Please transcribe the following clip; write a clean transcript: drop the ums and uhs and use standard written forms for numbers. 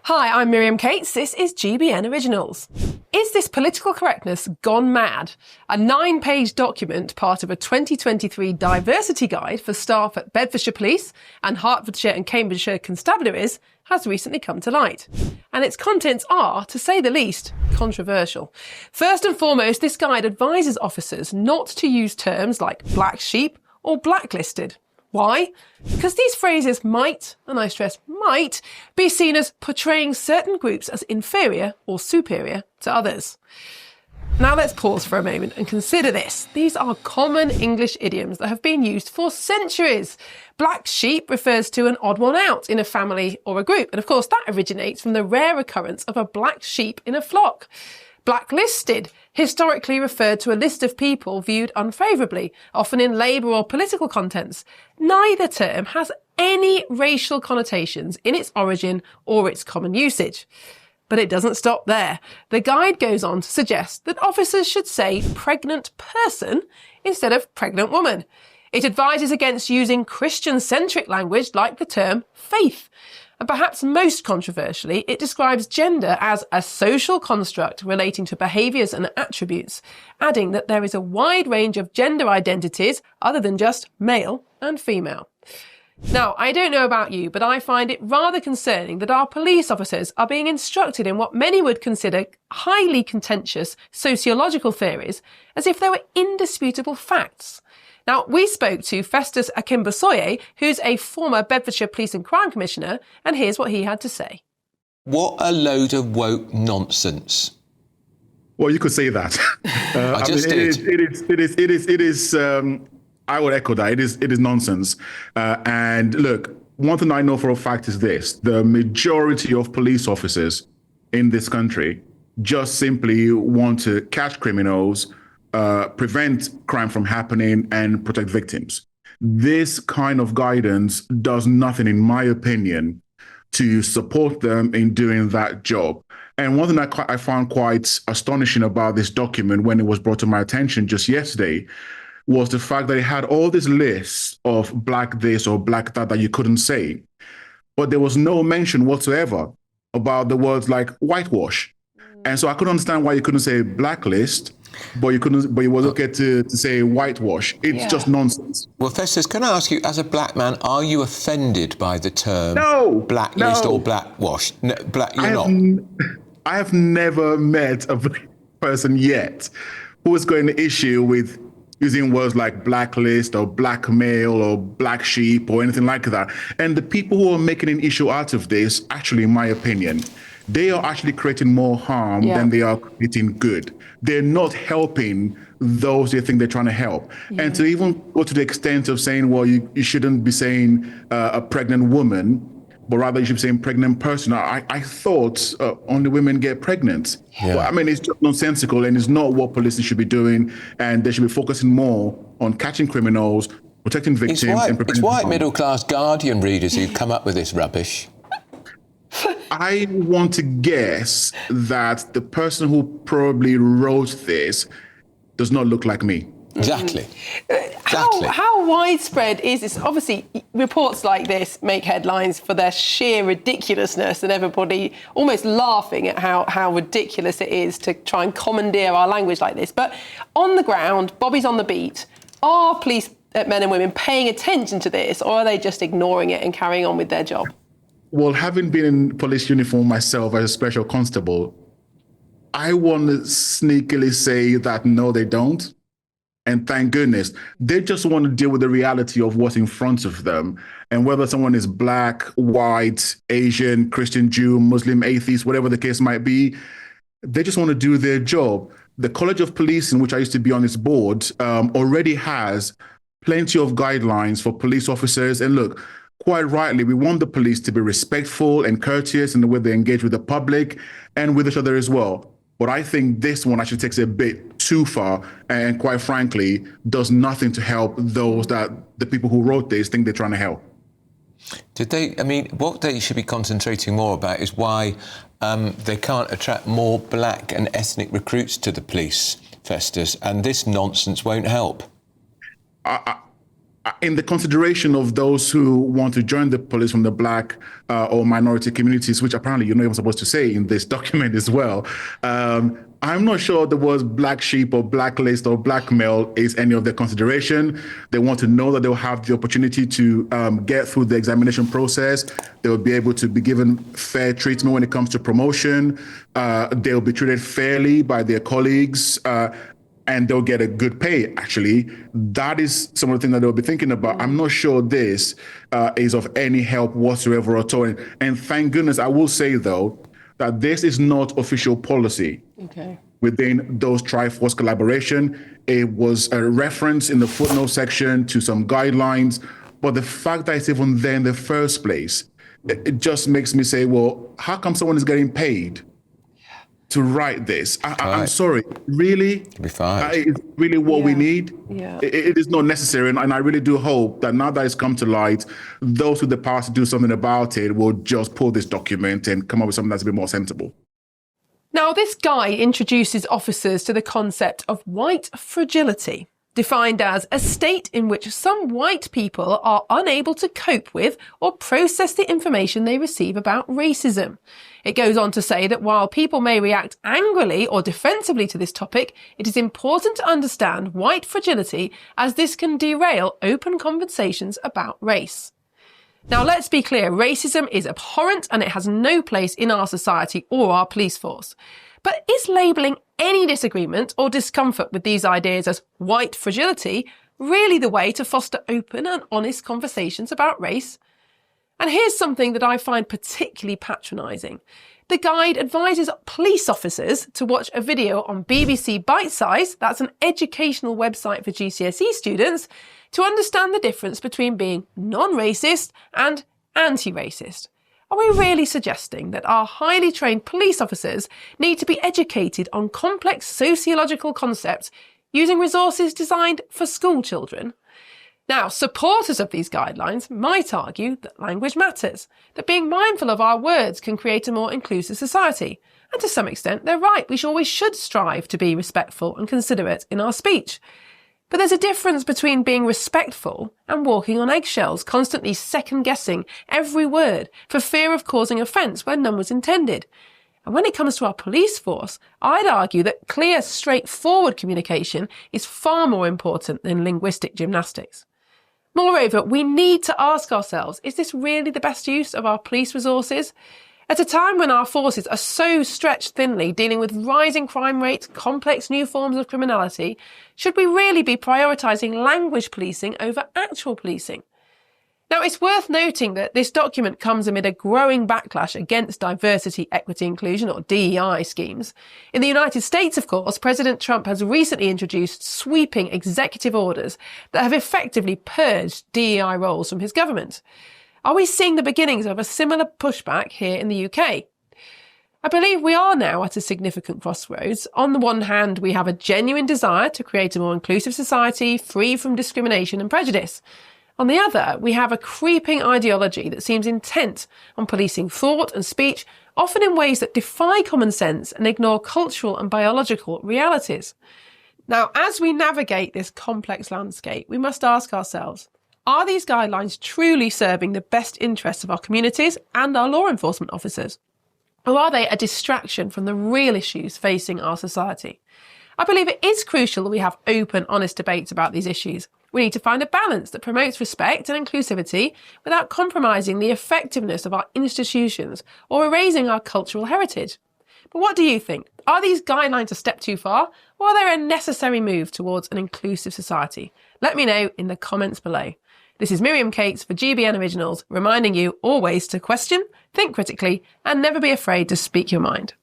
Hi, I'm Miriam Cates. This is GBN Originals. Is this political correctness gone mad? A 9-page document, part of a 2023 diversity guide for staff at Bedfordshire Police and Hertfordshire and Cambridgeshire Constabularies, has recently come to light. And its contents are, to say the least, controversial. First and foremost, this guide advises officers not to use terms like black sheep or blacklisted. Why? Because these phrases might, and I stress might, be seen as portraying certain groups as inferior or superior to others. Now let's pause for a moment and consider this. These are common English idioms that have been used for centuries. Black sheep refers to an odd one out in a family or a group, and of course that originates from the rare occurrence of a black sheep in a flock. Blacklisted historically referred to a list of people viewed unfavourably, often in labour or political contents. Neither term has any racial connotations in its origin or its common usage. But it doesn't stop there. The guide goes on to suggest that officers should say pregnant person instead of pregnant woman. It advises against using Christian-centric language like the term faith. And perhaps most controversially, it describes gender as a social construct relating to behaviours and attributes, adding that there is a wide range of gender identities other than just male and female. Now, I don't know about you, but I find it rather concerning that our police officers are being instructed in what many would consider highly contentious sociological theories as if they were indisputable facts. Now, we spoke to Festus Akimbosoye, who's a former Bedfordshire Police and Crime Commissioner, and here's what he had to say. What a load of woke nonsense. Well, you could say that. I just did. It is. I would echo that. It is nonsense. And look, one thing I know for a fact is this: the majority of police officers in this country just simply want to catch criminals, prevent crime from happening, and protect victims. This kind of guidance does nothing, in my opinion, to support them in doing that job. And one thing I found quite astonishing about this document when it was brought to my attention just yesterday was the fact that it had all these lists of black this or black that you couldn't say. But there was no mention whatsoever about the words like whitewash. And so I couldn't understand why you couldn't say blacklist, but it was okay to say whitewash. It's just nonsense. Well, Festus, can I ask you, as a black man, are you offended by the term blacklist or blackwash? No, you're not. I have never met a black person yet who is going to issue with using words like blacklist or blackmail or black sheep or anything like that. And the people who are making an issue out of this, actually, in my opinion, they are actually creating more harm than they are creating good. They're not helping those they think they're trying to help. And to even go to the extent of saying, well, you shouldn't be saying a pregnant woman, but rather you should be saying pregnant person. I thought only women get pregnant. Well, I mean, it's just nonsensical, and it's not what police should be doing. And they should be focusing more on catching criminals, protecting victims. It's white middle-class Guardian readers who've come up with this rubbish. I want to guess that the person who probably wrote this does not look like me. Exactly. How widespread is this? Obviously, reports like this make headlines for their sheer ridiculousness and everybody almost laughing at how ridiculous it is to try and commandeer our language like this. But on the ground, Bobby's on the beat. Are police men and women paying attention to this, or are they just ignoring it and carrying on with their job? Well, having been in police uniform myself as a special constable, I want to sneakily say that no, they don't. And thank goodness. They just want to deal with the reality of what's in front of them. And whether someone is black, white, Asian, Christian, Jew, Muslim, atheist, whatever the case might be, they just want to do their job. The College of Policing, which I used to be on its board, already has plenty of guidelines for police officers. And look, quite rightly, we want the police to be respectful and courteous in the way they engage with the public and with each other as well. But I think this one actually takes it a bit too far and, quite frankly, does nothing to help those that the people who wrote this think they're trying to help. What they should be concentrating more about is why they can't attract more black and ethnic recruits to the police, Festus, and this nonsense won't help. I in the consideration of those who want to join the police from the black or minority communities, which apparently you're not even supposed to say in this document as well, I'm not sure the words black sheep or blacklist or blackmail is any of their consideration. They want to know that they'll have the opportunity to get through the examination process. They'll be able to be given fair treatment when it comes to promotion. They'll be treated fairly by their colleagues. And they'll get a good pay, actually. That is some of the things that they'll be thinking about. I'm not sure this is of any help whatsoever at all. And thank goodness, I will say, though, that this is not official policy within those Triforce collaboration. It was a reference in the footnote section to some guidelines. But the fact that it's even there in the first place, it just makes me say, well, how come someone is getting paid to write this? I'm sorry, really? Is really what we need? It is not necessary. And I really do hope that now that it's come to light, those with the power to do something about it will just pull this document and come up with something that's a bit more sensible. Now, this guide introduces officers to the concept of white fragility, defined as a state in which some white people are unable to cope with or process the information they receive about racism. It goes on to say that while people may react angrily or defensively to this topic, it is important to understand white fragility, as this can derail open conversations about race. Now, let's be clear, racism is abhorrent and it has no place in our society or our police force. But is labelling any disagreement or discomfort with these ideas as white fragility really the way to foster open and honest conversations about race? And here's something that I find particularly patronising. The guide advises police officers to watch a video on BBC Bitesize, that's an educational website for GCSE students, to understand the difference between being non-racist and anti-racist. Are we really suggesting that our highly trained police officers need to be educated on complex sociological concepts using resources designed for school children? Now, supporters of these guidelines might argue that language matters, that being mindful of our words can create a more inclusive society. And to some extent, they're right. We always should strive to be respectful and considerate in our speech. But there's a difference between being respectful and walking on eggshells, constantly second-guessing every word for fear of causing offence where none was intended. And when it comes to our police force, I'd argue that clear, straightforward communication is far more important than linguistic gymnastics. Moreover, we need to ask ourselves, is this really the best use of our police resources? At a time when our forces are so stretched thinly, dealing with rising crime rates, complex new forms of criminality, should we really be prioritising language policing over actual policing? Now, it's worth noting that this document comes amid a growing backlash against diversity, equity, inclusion, or DEI schemes. In the United States, of course, President Trump has recently introduced sweeping executive orders that have effectively purged DEI roles from his government. Are we seeing the beginnings of a similar pushback here in the UK? I believe we are now at a significant crossroads. On the one hand, we have a genuine desire to create a more inclusive society, free from discrimination and prejudice. On the other, we have a creeping ideology that seems intent on policing thought and speech, often in ways that defy common sense and ignore cultural and biological realities. Now, as we navigate this complex landscape, we must ask ourselves, are these guidelines truly serving the best interests of our communities and our law enforcement officers? Or are they a distraction from the real issues facing our society? I believe it is crucial that we have open, honest debates about these issues. We need to find a balance that promotes respect and inclusivity without compromising the effectiveness of our institutions or erasing our cultural heritage. But what do you think? Are these guidelines a step too far, or are they a necessary move towards an inclusive society? Let me know in the comments below. This is Miriam Cates for GBN Originals, reminding you always to question, think critically, and never be afraid to speak your mind.